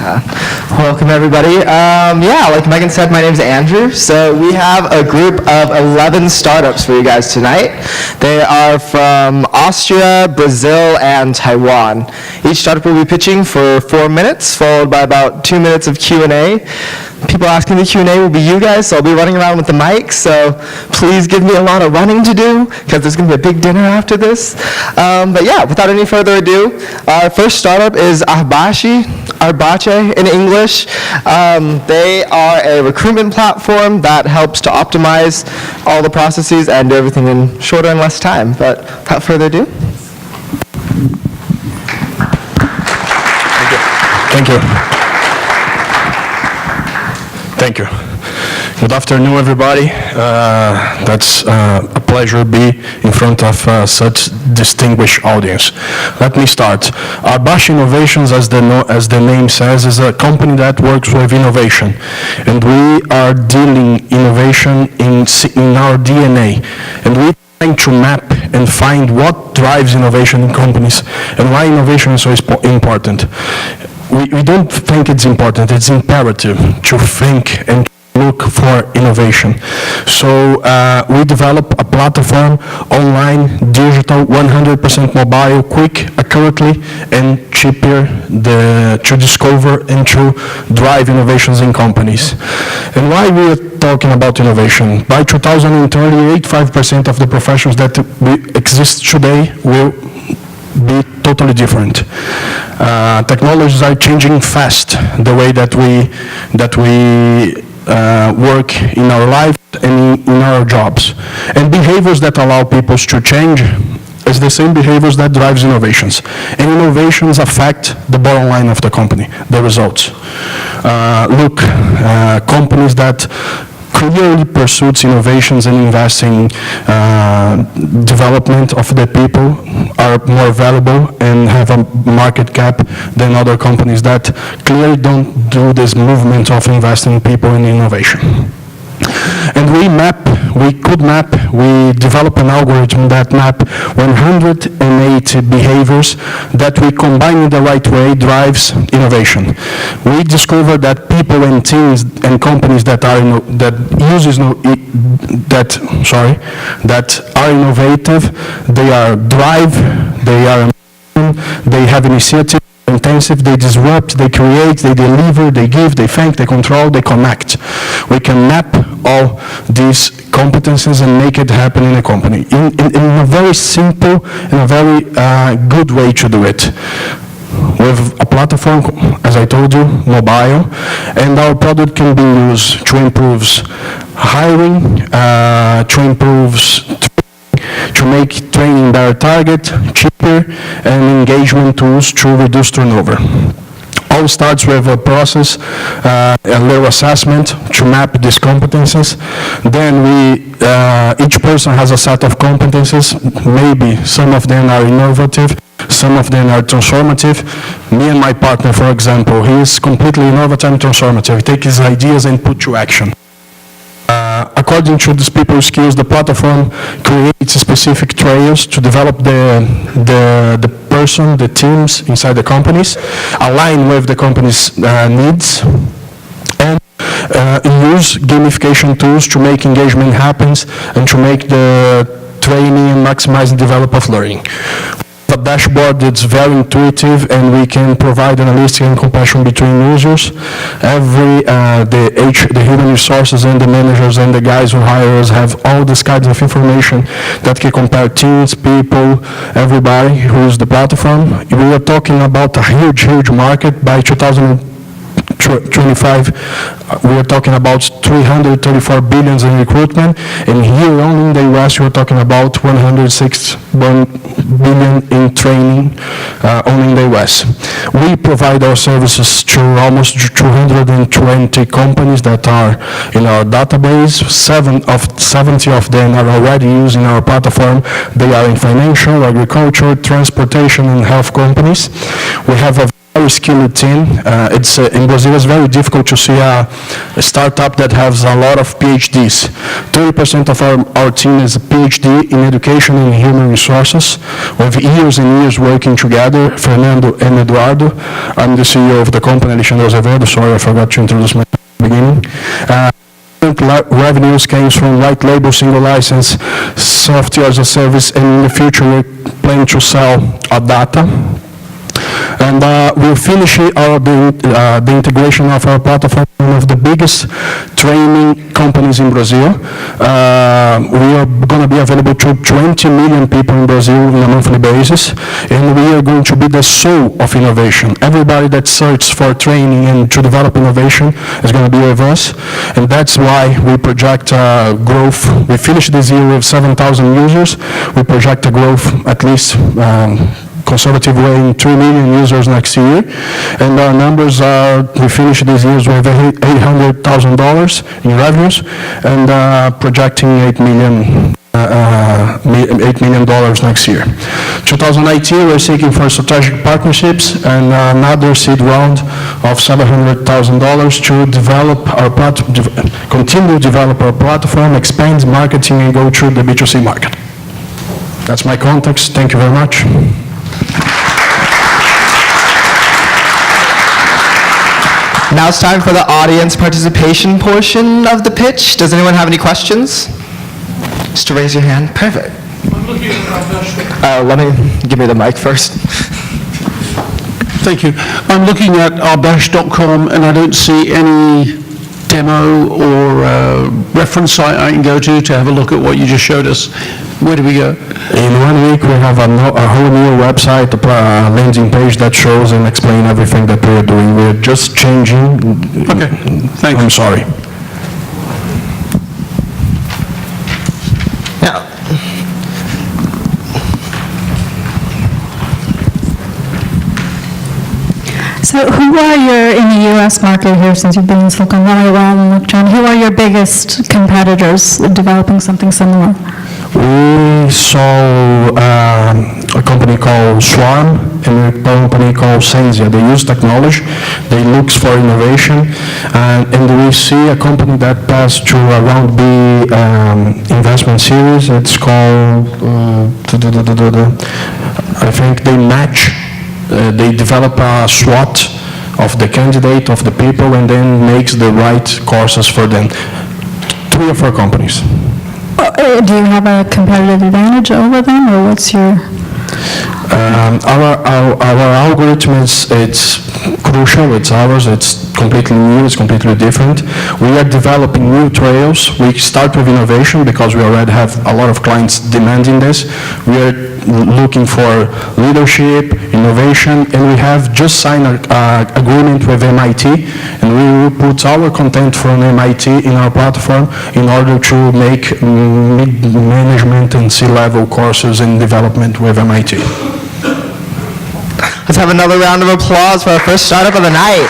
Welcome, everybody. Like Megan said, my name is Andrew. So we have a group of 11 startups for you guys tonight. They are from Austria, Brazil, and Taiwan. Each startup will be pitching for 4 minutes, followed by about 2 minutes of Q&A. People asking the Q&A will be you guys, so I'll be running around with the mic, so please give me a lot of running to do, because there's going to be a big dinner after this. Without any further ado, our first startup is Arbache in English. They are a recruitment platform that helps to optimize all the processes and do everything in shorter and less time. But without further ado. Thank you. Thank you. Good afternoon, everybody. That's a pleasure to be in front of such distinguished audience. Let me start. Arbache Innovations, as the name says, is a company that works with innovation, and we are dealing innovation in our DNA, and we trying to map and find what drives innovation in companies and why innovation is so important. We don't think it's important, it's imperative to think and look for innovation. So we develop a platform, online, digital, 100% mobile, quick, accurately, and cheaper to discover and to drive innovations in companies. And why we are talking about innovation? By 2030, 85% of the professions that exist today will be totally different. Technologies are changing fast, the way that we work in our life and in our jobs. And behaviors that allow people to change is the same behaviors that drives innovations. And innovations affect the bottom line of the company, the results. Companies that clearly pursues innovations and investing development of the people are more valuable and have a market cap than other companies that clearly don't do this movement of investing in people in innovation. And we develop an algorithm that map 180 behaviors that we combine in the right way drives innovation. We discover that people and teams and companies that are innovative, they have initiative, intensive, they disrupt, they create, they deliver, they give, they think, they control, they connect. We can map all these competencies and make it happen in a company in a very simple and a very good way to do it. With a platform, as I told you, mobile, and our product can be used to improve hiring, to make training better target, cheaper, and engagement tools to reduce turnover. All starts with a process, a little assessment to map these competencies. Then each person has a set of competencies. Maybe some of them are innovative, some of them are transformative. Me and my partner, for example, he is completely innovative and transformative. He takes his ideas and put to action. According to these people's skills, the platform creates specific trails to develop the person, the teams inside the companies, align with the company's needs, and use gamification tools to make engagement happen and to make the training and maximize the development of learning. The dashboard that's very intuitive, and we can provide analytics and comparison between users. The human resources and the managers and the guys who hire us have all these kinds of information that can compare teams, people, everybody who use the platform. We are talking about a huge market. By 2025, we are talking about 334 billion in recruitment, and here only in the US we are talking about 161 billion in training only in the US. We provide our services to almost 220 companies that are in our database. 70 of them are already using our platform. They are in financial, agriculture, transportation, and health companies. We have a very skilled team. It's in Brazil, it's very difficult to see a startup that has a lot of PhDs. 30% of our team is a PhD in education and human resources, with years and years working together. Fernando and Eduardo. I'm the CEO of the company, Alexandre Azevedo. Sorry, I forgot to introduce my beginning. Revenues came from white label, single license, software as a service, and in the future we plan to sell our data. And we'll finish the integration of our platform with one of the biggest training companies in Brazil. We are going to be available to 20 million people in Brazil on a monthly basis, and we are going to be the soul of innovation. Everybody that searches for training and to develop innovation is going to be with us, and that's why we project growth. We finished this year with 7,000 users. We project a growth at least conservative way in 3 million users next year, and our numbers are, we finished this year with $800,000 in revenues, and projecting $8 million next year. 2019, we're seeking for strategic partnerships and another seed round of $700,000 to develop our continue to develop our platform, expand marketing, and go through the B2C market. That's my context. Thank you very much. Now it's time for the audience participation portion of the pitch. Does anyone have any questions? Just to raise your hand. Perfect. I'm looking at Arbache. Let me give me the mic first. Thank you. I'm looking at Arbache.com and I don't see any demo or reference site I can go to have a look at what you just showed us. Where do we go? In 1 week, we have a whole new website, a landing page that shows and explains everything that we're doing. We're just changing. Okay, thanks. I'm sorry. Yeah. So who are in the U.S. market here, since you've been in Silicon Valley a while, and John, who are your biggest competitors developing something similar? We saw a company called Swarm and a company called Sensia. They use technology, they look for innovation, and we see a company that passed through a round B investment series. It's called, I think they match, they develop a SWOT of the candidate, of the people, and then makes the right courses for them. 3 or 4 companies. Do you have a competitive advantage over them, or what's your? Our algorithm it's crucial. It's ours. It's completely new. It's completely different. We are developing new trails. We start with innovation because we already have a lot of clients demanding this. We are looking for leadership, innovation, and we have just signed an agreement with MIT, and we will put our content from MIT in our platform in order to make mid-management and C-level courses in development with MIT. Let's have another round of applause for our first startup of the night.